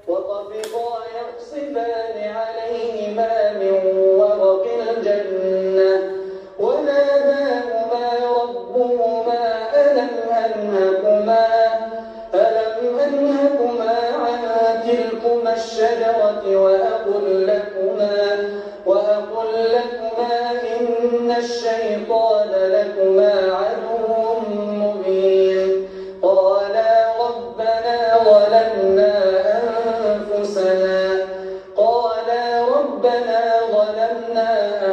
وطفقا يخصفان عليهما من ورق الجنة وناداهما ربهما ألم أنهكما عن تلكما الشجرة وأقل لكما إن الشيطان لكما عدو مبين قالا ربنا ظلمنا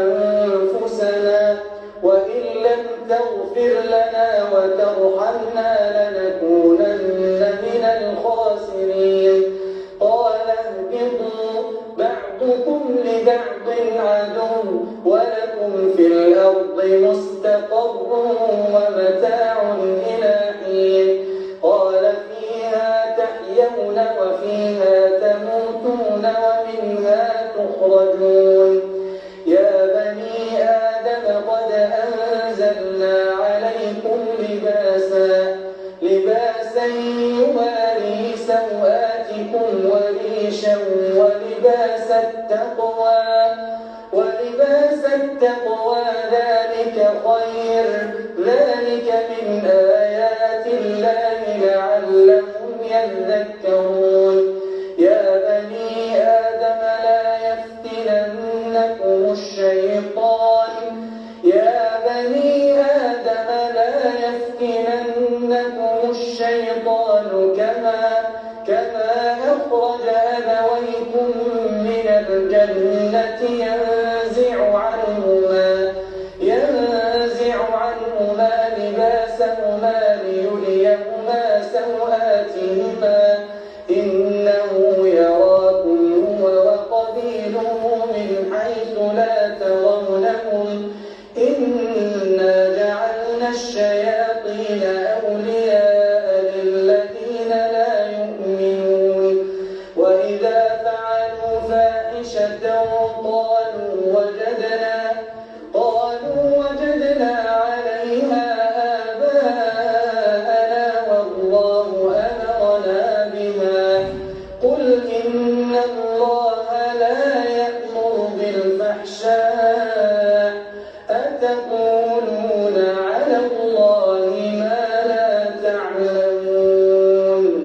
أنفسنا وإن لم تغفر لنا وترحمنا لنكونن من الخاسرين قال اهبطوا بعضكم لبعض عدو ولكم في الأرض مستقر ومتاع إلى حين قال فيها تحيون وفيها تموتون ومنها تخرجون يا بني آدم قد أنزلنا عليكم لباسا يواري سوآتكم وريشا ولباس التقوى ذلك خير ذلك من آيات الله لعلهم يذكرون يا بني آدم لا يفتننكم الشيطان كما أخرج أبويكم من الجنة ينزع عنهما لباسهما ليريهما سوآتهما إنه يراكم هو وقبيله من حيث لا ترونهم إنا جعلنا الشياطين أولياء